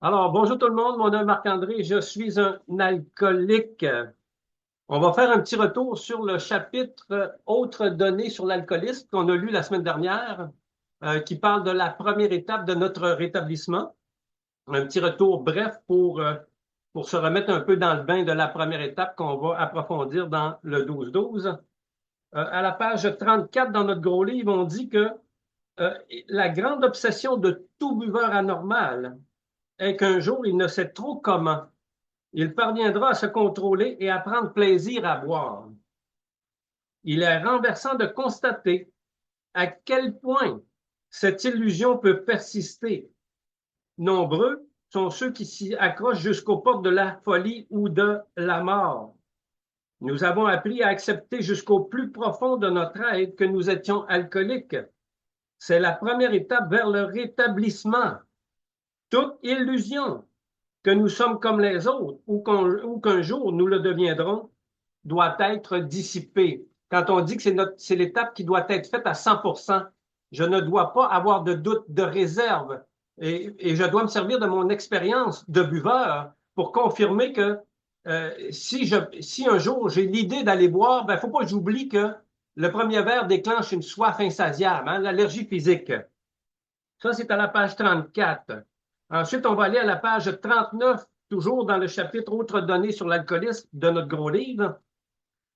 Alors, bonjour tout le monde, mon nom est Marc-André, je suis un alcoolique. On va faire un petit retour sur le chapitre Autres données sur l'alcoolisme qu'on a lu la semaine dernière, qui parle de la première étape de notre rétablissement. Un petit retour bref pour se remettre un peu dans le bain de la première étape qu'on va approfondir dans le 12-12. À la page 34 dans notre gros livre, on dit que euh, la grande obsession de tout buveur anormal est qu'un jour, il ne sait trop comment il parviendra à se contrôler et à prendre plaisir à boire. Il est renversant de constater à quel point cette illusion peut persister. Nombreux sont ceux qui s'y accrochent jusqu'aux portes de la folie ou de la mort. Nous avons appris à accepter jusqu'au plus profond de notre être que nous étions alcooliques. C'est la première étape vers le rétablissement. Toute illusion que nous sommes comme les autres ou qu'un jour nous le deviendrons doit être dissipée. Quand on dit que c'est l'étape qui doit être faite à 100%, je ne dois pas avoir de doute, de réserve. Et je dois me servir de mon expérience de buveur pour confirmer que si un jour j'ai l'idée d'aller boire, il ne faut pas que j'oublie que le premier verre déclenche une soif insatiable, hein, l'allergie physique. Ça, c'est à la page 34. Ensuite, on va aller à la page 39, toujours dans le chapitre Autres données sur l'alcoolisme de notre gros livre.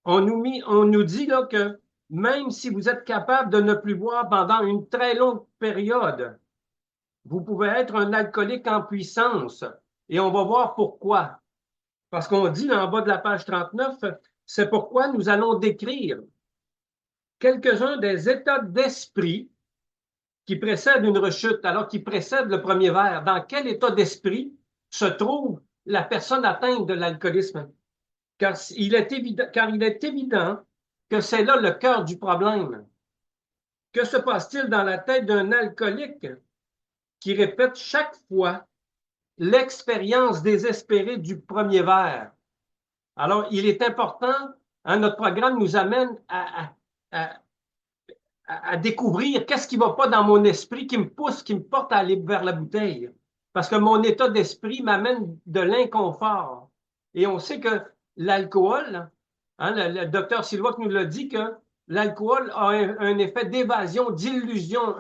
On nous dit là que même si vous êtes capable de ne plus boire pendant une très longue période, vous pouvez être un alcoolique en puissance. Et on va voir pourquoi. Parce qu'on dit en bas de la page 39, c'est pourquoi nous allons décrire quelques-uns des états d'esprit qui précèdent une rechute, alors qui précèdent le premier verre. Dans quel état d'esprit se trouve la personne atteinte de l'alcoolisme? Car il est évident que c'est là le cœur du problème. Que se passe-t-il dans la tête d'un alcoolique qui répète chaque fois l'expérience désespérée du premier verre? Alors, il est important, hein, notre programme nous amène à, à découvrir qu'est-ce qui ne va pas dans mon esprit qui me pousse, qui me porte à aller vers la bouteille. Parce que mon état d'esprit m'amène de l'inconfort. Et on sait que l'alcool, hein, le docteur Silois nous l'a dit, que l'alcool a un effet d'évasion, d'illusion,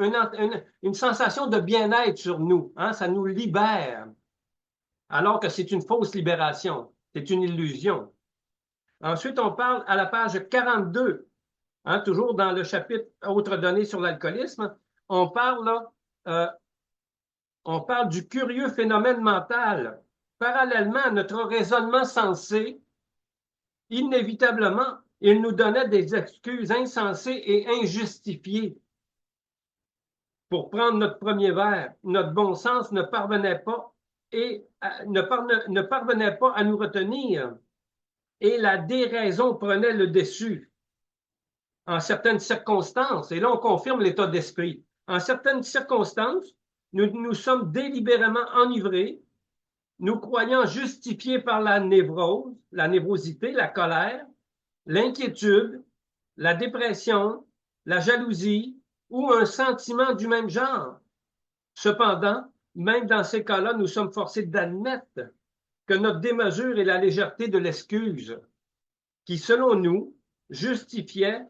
une sensation de bien-être sur nous. Hein, ça nous libère. Alors que c'est une fausse libération. C'est une illusion. Ensuite, on parle à la page 42, hein, toujours dans le chapitre Autres données sur l'alcoolisme, on parle là, euh, on parle du curieux phénomène mental. Parallèlement à notre raisonnement sensé, inévitablement, il nous donnait des excuses insensées et injustifiées pour prendre notre premier verre. Notre bon sens ne parvenait pas ne parvenait pas à nous retenir et la déraison prenait le dessus. En certaines circonstances, et là on confirme l'état d'esprit, en certaines circonstances, nous nous sommes délibérément enivrés, nous croyant justifiés par la névrose, la névrosité, la colère, l'inquiétude, la dépression, la jalousie ou un sentiment du même genre. Cependant, même dans ces cas-là, nous sommes forcés d'admettre que notre démesure est la légèreté de l'excuse, qui, selon nous, justifiait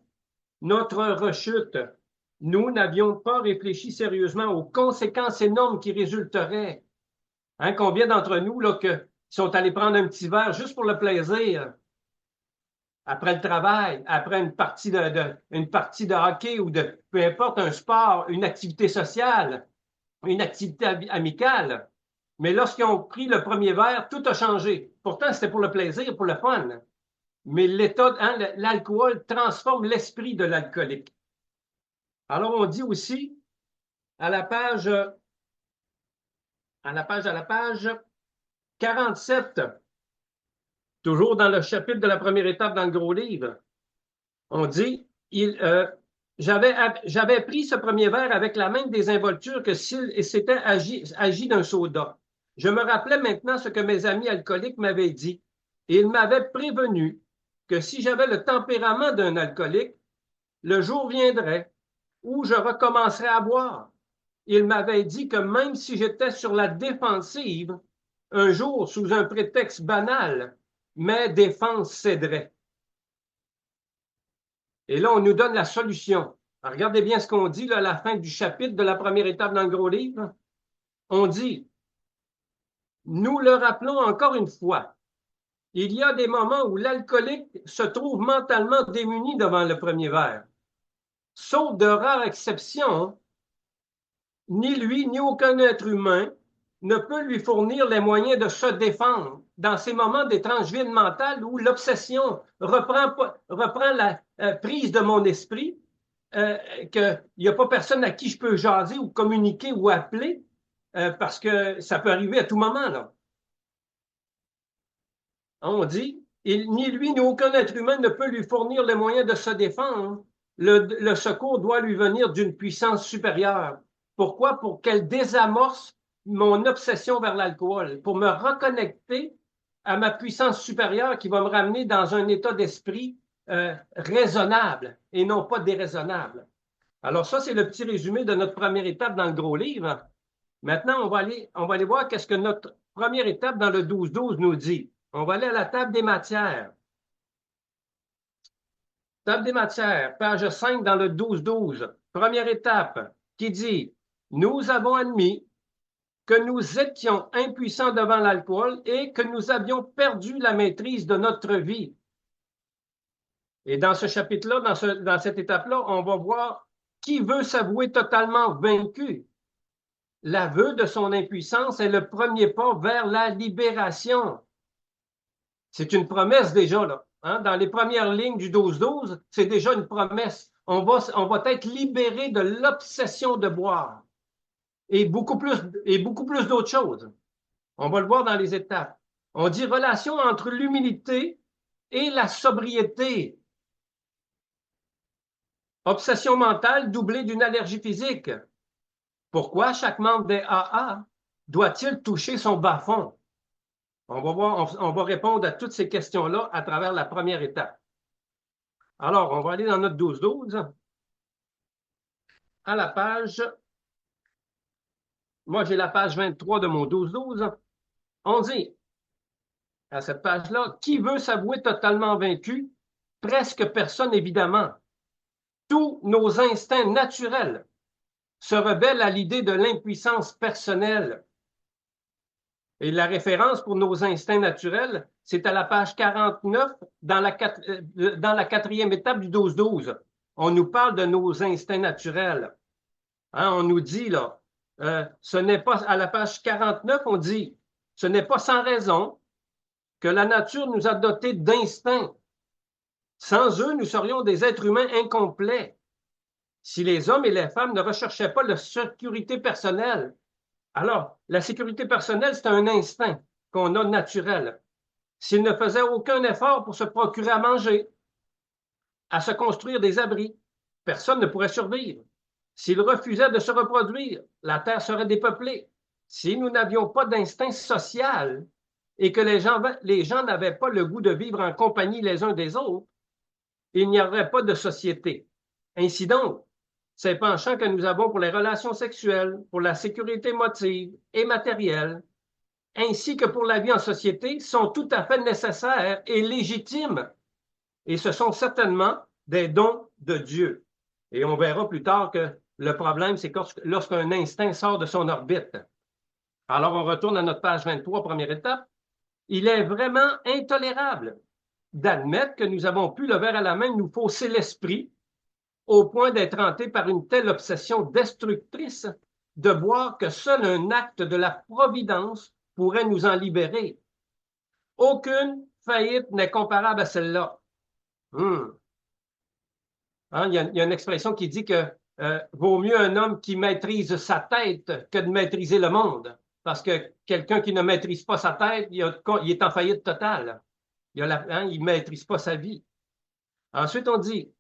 notre rechute. Nous n'avions pas réfléchi sérieusement aux conséquences énormes qui résulteraient. Hein, combien d'entre nous là, qui sont allés prendre un petit verre juste pour le plaisir, après le travail, après une partie de hockey ou de peu importe, un sport, une activité sociale, une activité amicale. Mais lorsqu'ils ont pris le premier verre, tout a changé. Pourtant, c'était pour le plaisir, pour le fun. Mais l'état, hein, l'alcool transforme l'esprit de l'alcoolique. Alors, on dit aussi à la page, à la page 47, toujours dans le chapitre de la première étape dans le gros livre, on dit, j'avais pris ce premier verre avec la même désinvolture que s'il s'était agi d'un soda. Je me rappelais maintenant ce que mes amis alcooliques m'avaient dit. Et ils m'avaient prévenu que si j'avais le tempérament d'un alcoolique, le jour viendrait où je recommencerais à boire. il m'avait dit que même si j'étais sur la défensive, un jour, sous un prétexte banal, mes défenses céderaient. Et là, on nous donne la solution. Alors, regardez bien ce qu'on dit là, à la fin du chapitre de la première étape dans le gros livre. On dit, nous le rappelons encore une fois, il y a des moments où l'alcoolique se trouve mentalement démuni devant le premier verre. Sauf de rares exceptions, ni lui ni aucun être humain ne peut lui fournir les moyens de se défendre dans ces moments d'étrange vide mental où l'obsession reprend la prise de mon esprit, qu'il n'y a pas personne à qui je peux jaser ou communiquer ou appeler, parce que ça peut arriver à tout moment, là. On dit, ni lui ni aucun être humain ne peut lui fournir les moyens de se défendre. Le secours doit lui venir d'une puissance supérieure. Pourquoi? Pour qu'elle désamorce mon obsession vers l'alcool, pour me reconnecter à ma puissance supérieure qui va me ramener dans un état d'esprit raisonnable et non pas déraisonnable. Alors ça, c'est le petit résumé de notre première étape dans le gros livre. Maintenant, on va aller voir qu'est-ce que notre première étape dans le 12-12 nous dit. On va aller à la table des matières. Table des matières, page 5 dans le 12-12. Première étape qui dit, nous avons admis que nous étions impuissants devant l'alcool et que nous avions perdu la maîtrise de notre vie. Et dans ce chapitre-là, dans cette étape-là, on va voir qui veut s'avouer totalement vaincu. L'aveu de son impuissance est le premier pas vers la libération. C'est une promesse déjà, là. Hein? Dans les premières lignes du 12-12, c'est déjà une promesse. On va être libéré de l'obsession de boire et beaucoup plus d'autres choses. On va le voir dans les étapes. On dit relation entre l'humilité et la sobriété. Obsession mentale doublée d'une allergie physique. Pourquoi chaque membre des AA doit-il toucher son bas-fond? On va répondre à toutes ces questions-là à travers la première étape. Alors, on va aller dans notre 12-12 à la page. Moi, j'ai la page 23 de mon 12-12. On dit à cette page-là, qui veut s'avouer totalement vaincu? Presque personne, évidemment. Tous nos instincts naturels se rebellent à l'idée de l'impuissance personnelle. Et la référence pour nos instincts naturels, c'est à la page 49 dans la quatrième étape du 12-12. On nous parle de nos instincts naturels. Hein, on nous dit là, ce n'est pas, à la page 49, on dit, ce n'est pas sans raison que la nature nous a dotés d'instincts. Sans eux, nous serions des êtres humains incomplets. Si les hommes et les femmes ne recherchaient pas la sécurité personnelle, alors la sécurité personnelle, c'est un instinct qu'on a naturel. S'ils ne faisaient aucun effort pour se procurer à manger, à se construire des abris, personne ne pourrait survivre. S'ils refusaient de se reproduire, la Terre serait dépeuplée. Si nous n'avions pas d'instinct social et que les gens n'avaient pas le goût de vivre en compagnie les uns des autres, il n'y aurait pas de société. Ainsi donc, ces penchants que nous avons pour les relations sexuelles, pour la sécurité émotive et matérielle, ainsi que pour la vie en société, sont tout à fait nécessaires et légitimes. Et ce sont certainement des dons de Dieu. Et on verra plus tard que le problème, c'est lorsqu'un instinct sort de son orbite. Alors, on retourne à notre page 23, première étape. Il est vraiment intolérable d'admettre que nous avons pu, le verre à la main, nous fausser l'esprit au point d'être hantés par une telle obsession destructrice de boire que seul un acte de la providence pourrait nous en libérer. Aucune faillite n'est comparable à celle-là. Hein, il y a une expression qui dit que vaut mieux un homme qui maîtrise sa tête que de maîtriser le monde. Parce que quelqu'un qui ne maîtrise pas sa tête, il est en faillite totale. Il ne maîtrise pas sa vie. Ensuite, on dit,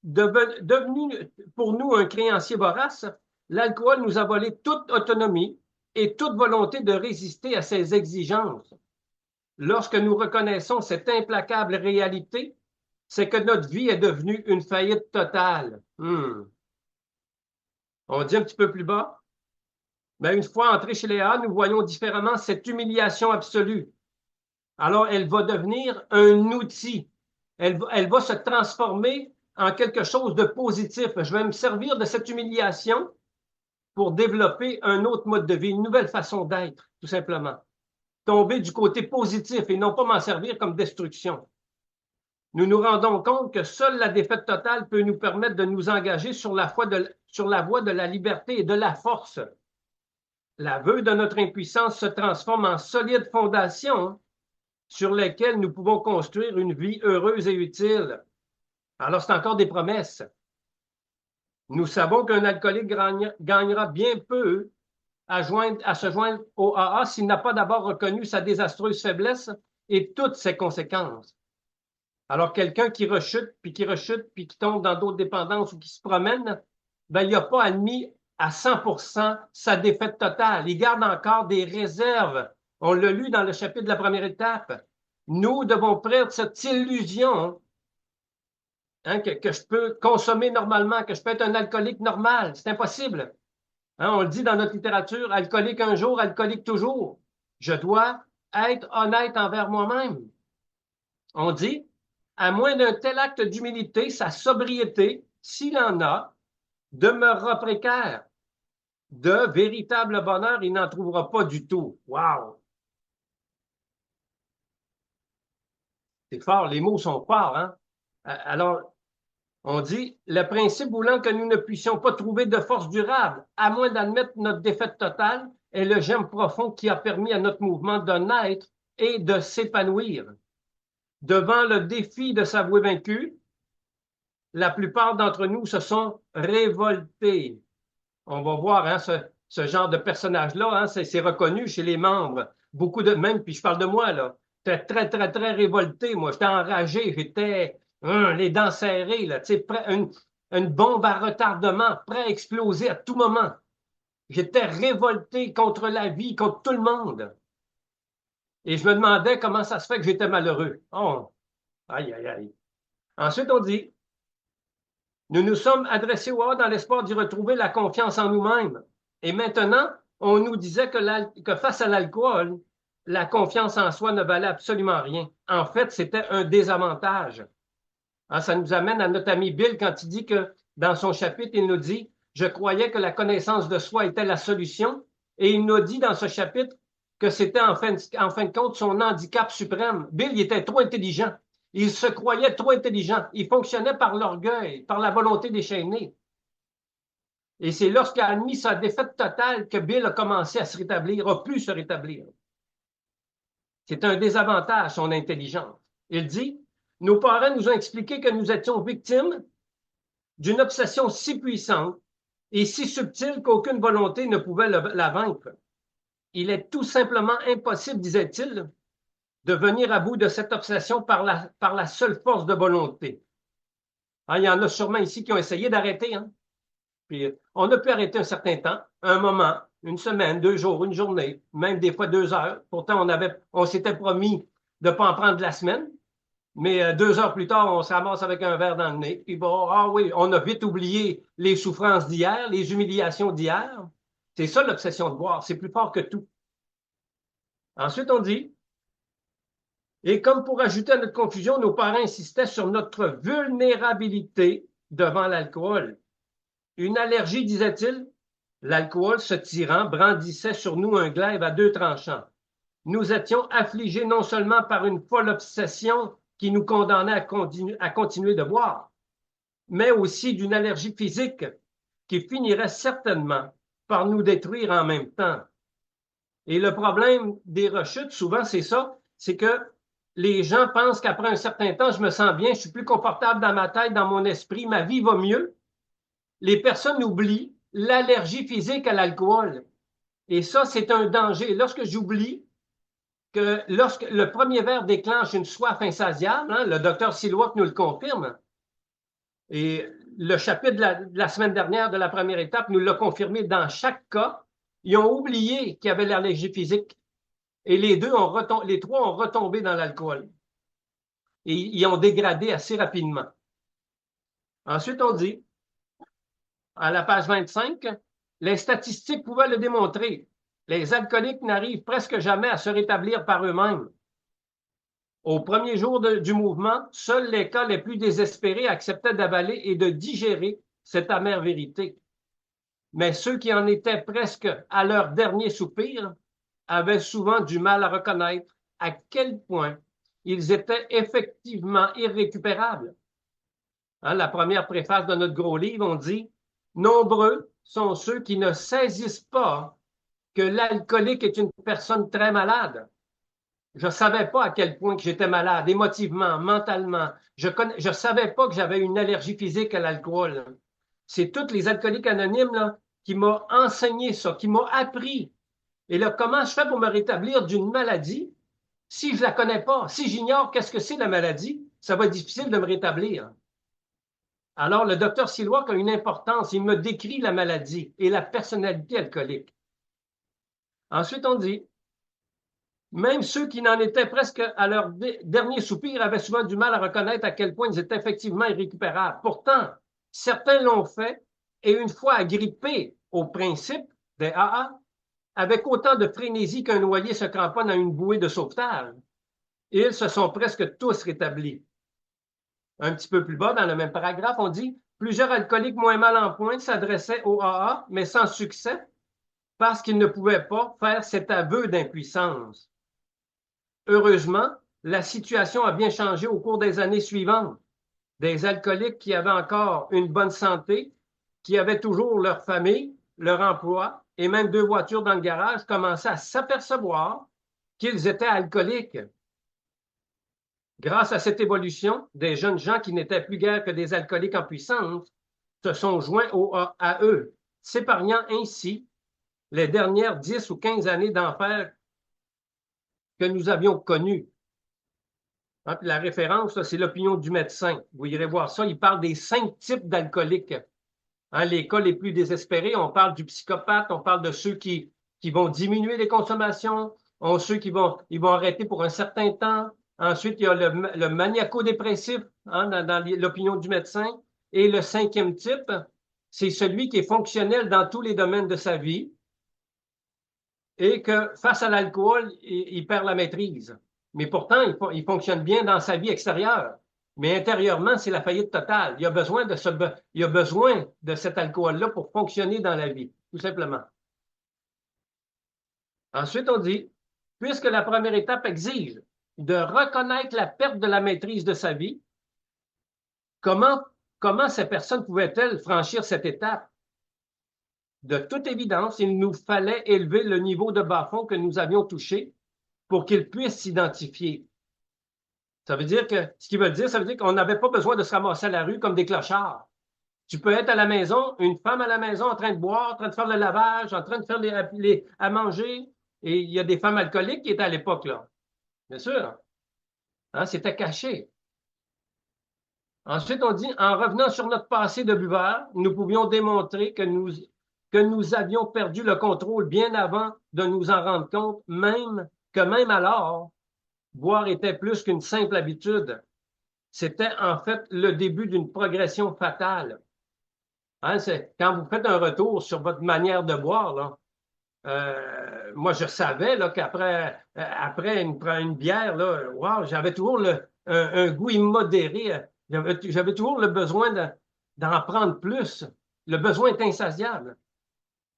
devenu pour nous un créancier vorace, l'alcool nous a volé toute autonomie et toute volonté de résister à ses exigences. Lorsque nous reconnaissons cette implacable réalité, c'est que notre vie est devenue une faillite totale. On dit un petit peu plus bas. Mais une fois entrés chez Léa, nous voyons différemment cette humiliation absolue. Alors, elle va devenir un outil. Elle va se transformer en quelque chose de positif. Je vais me servir de cette humiliation pour développer un autre mode de vie, une nouvelle façon d'être, tout simplement. Tomber du côté positif et non pas m'en servir comme destruction. Nous nous rendons compte que seule la défaite totale peut nous permettre de nous engager sur la voie de la liberté et de la force. L'aveu de notre impuissance se transforme en solide fondation sur lesquelles nous pouvons construire une vie heureuse et utile. Alors, c'est encore des promesses. Nous savons qu'un alcoolique gagnera bien peu à se joindre au AA s'il n'a pas d'abord reconnu sa désastreuse faiblesse et toutes ses conséquences. Alors, quelqu'un qui rechute, puis qui tombe dans d'autres dépendances ou qui se promène, ben, il n'a pas admis à 100% sa défaite totale. Il garde encore des réserves. On l'a lu dans le chapitre de la première étape. Nous devons perdre cette illusion que je peux consommer normalement, que je peux être un alcoolique normal. C'est impossible. On le dit dans notre littérature, alcoolique un jour, alcoolique toujours. Je dois être honnête envers moi-même. On dit, à moins d'un tel acte d'humilité, sa sobriété, s'il en a, demeurera précaire. De véritable bonheur, il n'en trouvera pas du tout. Wow! C'est fort, les mots sont forts, hein? Alors, on dit, le principe voulant que nous ne puissions pas trouver de force durable, à moins d'admettre notre défaite totale, est le gemme profond qui a permis à notre mouvement de naître et de s'épanouir. Devant le défi de s'avouer vaincu, la plupart d'entre nous se sont révoltés. On va voir hein, ce genre de personnage-là, hein, c'est reconnu chez les membres. Beaucoup de, même, puis je parle de moi, là, j'étais très, très, très révolté. Moi, j'étais enragé, j'étais les dents serrées, là, une bombe à retardement, prêt à exploser à tout moment. J'étais révolté contre la vie, contre tout le monde. Et je me demandais comment ça se fait que j'étais malheureux. Oh, aïe, aïe, aïe. Ensuite, on dit, nous nous sommes adressés au haut dans l'espoir d'y retrouver la confiance en nous-mêmes. Et maintenant, on nous disait que face à l'alcool, la confiance en soi ne valait absolument rien. En fait, c'était un désavantage. Hein, ça nous amène à notre ami Bill quand il dit que dans son chapitre, il nous dit, je croyais que la connaissance de soi était la solution. Et il nous dit dans ce chapitre que c'était en fin de compte son handicap suprême. Bill, il était trop intelligent. Il se croyait trop intelligent. Il fonctionnait par l'orgueil, par la volonté déchaînée. Et c'est lorsqu'il a admis sa défaite totale que Bill a commencé à se rétablir, a pu se rétablir. C'est un désavantage, son intelligence. Il dit, nos parents nous ont expliqué que nous étions victimes d'une obsession si puissante et si subtile qu'aucune volonté ne pouvait la vaincre. Il est tout simplement impossible, disait-il, de venir à bout de cette obsession par la seule force de volonté. Hein, il y en a sûrement ici qui ont essayé d'arrêter. Hein? Puis, on a pu arrêter un certain temps, un moment, une semaine, 2 jours, une journée, même des fois 2 heures. Pourtant, on s'était promis de ne pas en prendre la semaine, mais 2 heures plus tard, on se ramasse avec un verre dans le nez. Puis bon, ah oui, on a vite oublié les souffrances d'hier, les humiliations d'hier. C'est ça l'obsession de boire, c'est plus fort que tout. Ensuite, on dit, et comme pour ajouter à notre confusion, nos parents insistaient sur notre vulnérabilité devant l'alcool. Une allergie, disait-il, l'alcool, ce tyran, brandissait sur nous un glaive à 2 tranchants. Nous étions affligés non seulement par une folle obsession qui nous condamnait à continuer de boire, mais aussi d'une allergie physique qui finirait certainement par nous détruire en même temps. Et le problème des rechutes, souvent, c'est ça, c'est que les gens pensent qu'après un certain temps, je me sens bien, je suis plus confortable dans ma tête, dans mon esprit, ma vie va mieux. Les personnes oublient l'allergie physique à l'alcool. Et ça, c'est un danger. Lorsque j'oublie que lorsque le premier verre déclenche une soif insatiable, hein, le docteur Siloak nous le confirme, et le chapitre de la semaine dernière de la première étape nous l'a confirmé dans chaque cas, ils ont oublié qu'il y avait l'allergie physique. Et les trois ont retombé dans l'alcool. Et ils ont dégradé assez rapidement. Ensuite, on dit, À la page 25, les statistiques pouvaient le démontrer. Les alcooliques n'arrivent presque jamais à se rétablir par eux-mêmes. Au premier jour du mouvement, seuls les cas les plus désespérés acceptaient d'avaler et de digérer cette amère vérité. Mais ceux qui en étaient presque à leur dernier soupir avaient souvent du mal à reconnaître à quel point ils étaient effectivement irrécupérables. Hein, la première préface de notre gros livre, on dit « Nombreux sont ceux qui ne saisissent pas que l'alcoolique est une personne très malade. » Je ne savais pas à quel point que j'étais malade, émotivement, mentalement. Je ne savais pas que j'avais une allergie physique à l'alcool. C'est tous les alcooliques anonymes là, qui m'ont enseigné ça, qui m'ont appris. Et là, comment je fais pour me rétablir d'une maladie si je ne la connais pas? Si j'ignore qu'est-ce que c'est la maladie, ça va être difficile de me rétablir. Alors, le docteur Siloak a une importance. Il me décrit la maladie et la personnalité alcoolique. Ensuite, on dit, même ceux qui n'en étaient presque à leur dernier soupir avaient souvent du mal à reconnaître à quel point ils étaient effectivement irrécupérables. Pourtant, certains l'ont fait et une fois agrippés au principe des AA, avec autant de frénésie qu'un noyé se cramponne à une bouée de sauvetage, ils se sont presque tous rétablis. Un petit peu plus bas, dans le même paragraphe, on dit « Plusieurs alcooliques moins mal en point s'adressaient au AA, mais sans succès, parce qu'ils ne pouvaient pas faire cet aveu d'impuissance. Heureusement, la situation a bien changé au cours des années suivantes. Des alcooliques qui avaient encore une bonne santé, qui avaient toujours leur famille, leur emploi et même 2 voitures dans le garage commençaient à s'apercevoir qu'ils étaient alcooliques. Grâce à cette évolution, des jeunes gens qui n'étaient plus guère que des alcooliques en puissance se sont joints à eux, s'épargnant ainsi les dernières 10 ou 15 années d'enfer que nous avions connues. Hein, la référence, c'est l'opinion du médecin. Vous irez voir ça. Il parle des 5 types d'alcooliques. Hein, les cas les plus désespérés, on parle du psychopathe, on parle de ceux qui vont diminuer les consommations, on ceux qui vont arrêter pour un certain temps. Ensuite, il y a le maniaco-dépressif hein, dans l'opinion du médecin. Et le 5e type, c'est celui qui est fonctionnel dans tous les domaines de sa vie et que face à l'alcool, il perd la maîtrise. Mais pourtant, il fonctionne bien dans sa vie extérieure. Mais intérieurement, c'est la faillite totale. Il a besoin de cet alcool-là pour fonctionner dans la vie, tout simplement. Ensuite, on dit, puisque la première étape exige de reconnaître la perte de la maîtrise de sa vie, comment ces personnes pouvaient-elles franchir cette étape? De toute évidence, il nous fallait élever le niveau de bas-fond que nous avions touché pour qu'ils puissent s'identifier. Ça veut dire que, ce qui veut dire, ça veut dire qu'on n'avait pas besoin de se ramasser à la rue comme des clochards. Tu peux être à la maison, une femme à la maison en train de boire, en train de faire le lavage, en train de faire à manger. Et il y a des femmes alcooliques qui étaient à l'époque, là. Bien sûr. Hein, c'était caché. Ensuite, on dit, en revenant sur notre passé de buveur, nous pouvions démontrer que nous avions perdu le contrôle bien avant de nous en rendre compte, même alors, boire était plus qu'une simple habitude. C'était en fait le début d'une progression fatale. Hein, quand vous faites un retour sur votre manière de boire, là, moi, je savais là, après une bière, là, wow, j'avais toujours un goût immodéré. J'avais toujours le besoin d'en prendre plus. Le besoin est insatiable.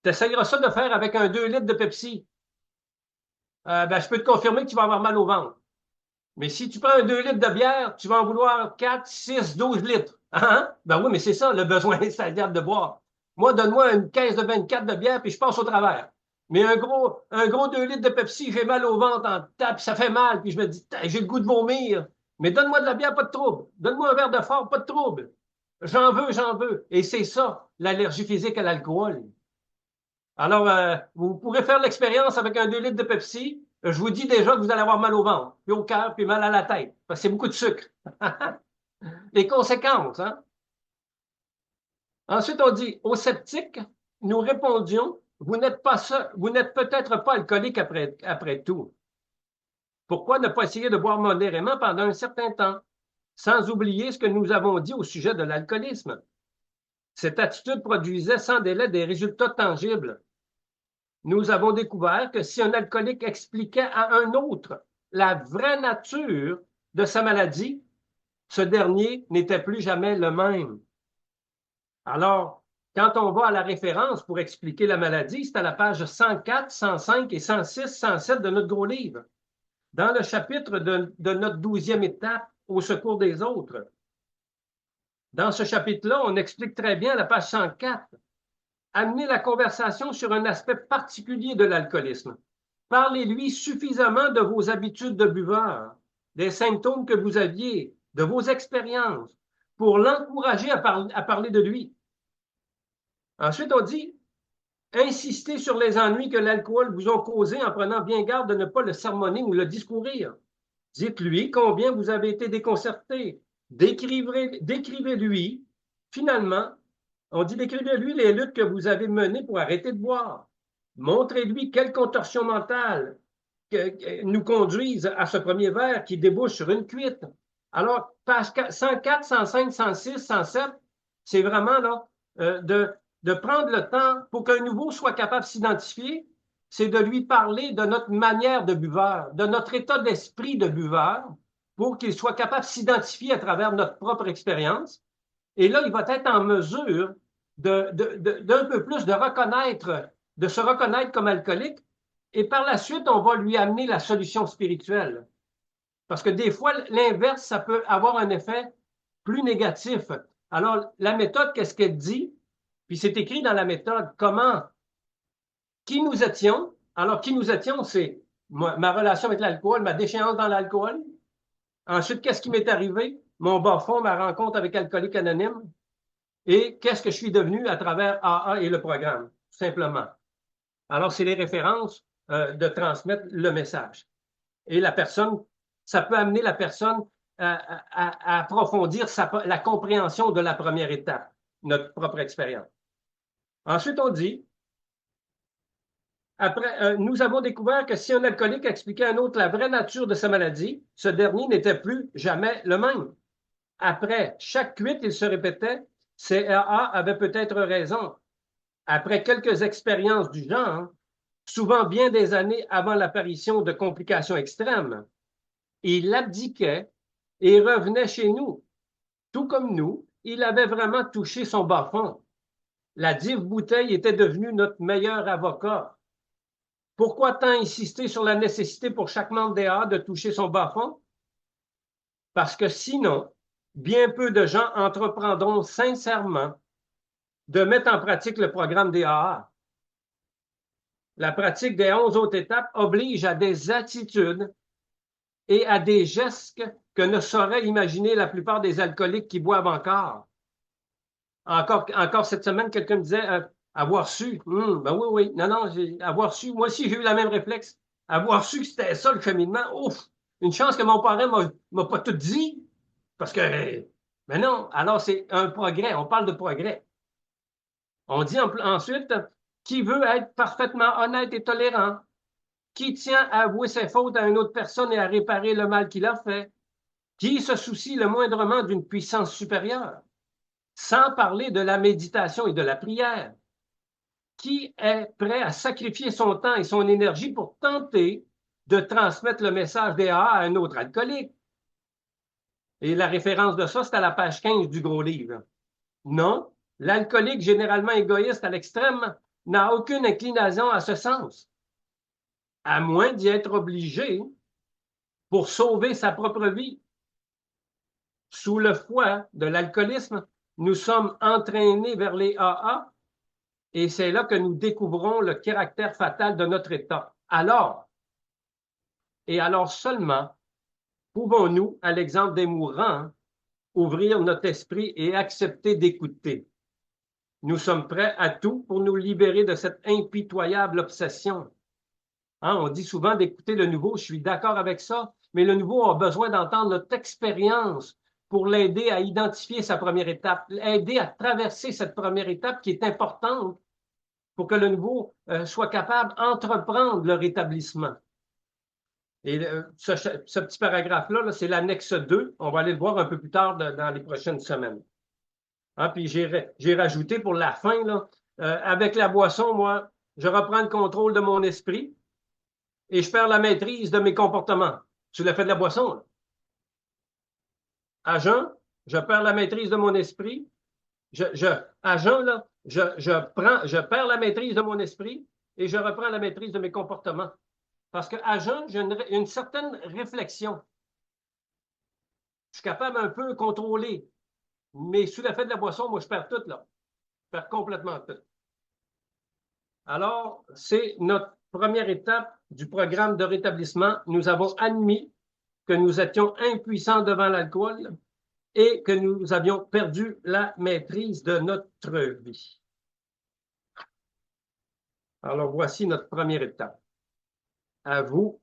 Tu essayeras ça de faire avec un 2 litres de Pepsi. Ben, je peux te confirmer que tu vas avoir mal au ventre. Mais si tu prends un 2 litres de bière, tu vas en vouloir 4, 6, 12 litres. Hein? Ben oui, mais c'est ça, le besoin insatiable de boire. Moi, donne-moi une caisse de 24 de bière, puis je passe au travers. Mais un gros 2 litres de Pepsi, j'ai mal au ventre en tape, ça fait mal, puis je me dis, j'ai le goût de vomir. Mais donne-moi de la bière, pas de trouble. Donne-moi un verre de fort, pas de trouble. J'en veux, j'en veux. Et c'est ça, l'allergie physique à l'alcool. Alors, vous pourrez faire l'expérience avec un 2 litres de Pepsi. Je vous dis déjà que vous allez avoir mal au ventre, puis au cœur, puis mal à la tête, parce que c'est beaucoup de sucre. Les conséquences, hein? Ensuite, on dit, aux sceptiques, nous répondions, vous n'êtes pas ça, vous n'êtes peut-être pas alcoolique après tout. Pourquoi ne pas essayer de boire modérément pendant un certain temps, sans oublier ce que nous avons dit au sujet de l'alcoolisme? Cette attitude produisait sans délai des résultats tangibles. Nous avons découvert que si un alcoolique expliquait à un autre la vraie nature de sa maladie, ce dernier n'était plus jamais le même. Alors, quand on va à la référence pour expliquer la maladie, c'est à la page 104, 105 et 106, 107 de notre gros livre. Dans le chapitre de notre 12e étape, au secours des autres. Dans ce chapitre-là, on explique très bien à la page 104, amener la conversation sur un aspect particulier de l'alcoolisme. Parlez-lui suffisamment de vos habitudes de buveur, des symptômes que vous aviez, de vos expériences, pour l'encourager à parler de lui. Ensuite, on dit, insistez sur les ennuis que l'alcool vous a causés en prenant bien garde de ne pas le sermonner ou le discourir. Dites-lui combien vous avez été déconcerté. Décrivez-lui, finalement, on dit décrivez-lui les luttes que vous avez menées pour arrêter de boire. Montrez-lui quelles contorsions mentales nous conduisent à ce premier verre qui débouche sur une cuite. Alors, page 104, 105, 106, 107, c'est vraiment là de prendre le temps pour qu'un nouveau soit capable de s'identifier, c'est de lui parler de notre manière de buveur, de notre état d'esprit de buveur, pour qu'il soit capable de s'identifier à travers notre propre expérience. Et là, il va être en mesure d'un peu plus de se reconnaître comme alcoolique. Et par la suite, on va lui amener la solution spirituelle. Parce que des fois, l'inverse, ça peut avoir un effet plus négatif. Alors, la méthode, qu'est-ce qu'elle dit? Puis c'est écrit dans la méthode, comment, qui nous étions. Alors, qui nous étions, c'est ma relation avec l'alcool, ma déchéance dans l'alcool. Ensuite, qu'est-ce qui m'est arrivé? Mon bas-fond, ma rencontre avec Alcoolique Anonyme. Et qu'est-ce que je suis devenu à travers AA et le programme, simplement. Alors, c'est les références de transmettre le message. Et la personne, ça peut amener la personne à approfondir la compréhension de la première étape, notre propre expérience. Ensuite, on dit, après, nous avons découvert que si un alcoolique expliquait à un autre la vraie nature de sa maladie, ce dernier n'était plus jamais le même. Après chaque cuite, il se répétait, CAA avait peut-être raison. Après quelques expériences du genre, souvent bien des années avant l'apparition de complications extrêmes, il abdiquait et revenait chez nous. Tout comme nous, il avait vraiment touché son bas-fond. La dive bouteille était devenue notre meilleur avocat. Pourquoi tant insister sur la nécessité pour chaque membre des AA de toucher son bas-fond? Parce que sinon, bien peu de gens entreprendront sincèrement de mettre en pratique le programme des AA. La pratique des 11 autres étapes oblige à des attitudes et à des gestes que ne sauraient imaginer la plupart des alcooliques qui boivent encore. Encore cette semaine, quelqu'un me disait avoir su. Ben oui, oui. Non, avoir su. Moi aussi, j'ai eu la même réflexe. Avoir su que c'était ça le cheminement. Ouf! Une chance que mon parent m'a pas tout dit. Parce que, mais non. Alors, c'est un progrès. On parle de progrès. On dit ensuite, qui veut être parfaitement honnête et tolérant, qui tient à avouer ses fautes à une autre personne et à réparer le mal qu'il a fait, qui se soucie le moindrement d'une puissance supérieure, sans parler de la méditation et de la prière, qui est prêt à sacrifier son temps et son énergie pour tenter de transmettre le message des AA à un autre alcoolique. Et la référence de ça, c'est à la page 15 du gros livre. Non, l'alcoolique généralement égoïste à l'extrême n'a aucune inclination à ce sens, à moins d'y être obligé pour sauver sa propre vie. Sous le fouet de l'alcoolisme, nous sommes entraînés vers les AA et c'est là que nous découvrons le caractère fatal de notre état. Alors, et alors seulement, pouvons-nous, à l'exemple des mourants, ouvrir notre esprit et accepter d'écouter. Nous sommes prêts à tout pour nous libérer de cette impitoyable obsession. Hein, on dit souvent d'écouter le nouveau, je suis d'accord avec ça, mais le nouveau a besoin d'entendre notre expérience pour l'aider à identifier sa première étape, l'aider à traverser cette première étape qui est importante pour que le nouveau soit capable d'entreprendre le rétablissement. Et ce petit paragraphe-là, c'est l'annexe 2. On va aller le voir un peu plus tard dans les prochaines semaines. Hein, puis j'ai rajouté pour la fin, là, avec la boisson, moi, je reprends le contrôle de mon esprit et je perds la maîtrise de mes comportements. Sur l'effet de la boisson, là. À jeun, je perds la maîtrise de mon esprit. À jeun, là, je perds la maîtrise de mon esprit et je reprends la maîtrise de mes comportements. Parce qu'à jeun, j'ai une certaine réflexion. Je suis capable un peu de contrôler. Mais sous l'effet de la boisson, moi, je perds tout, là. Je perds complètement tout. Alors, c'est notre première étape du programme de rétablissement. Nous avons admis que nous étions impuissants devant l'alcool et que nous avions perdu la maîtrise de notre vie. Alors, voici notre première étape. À vous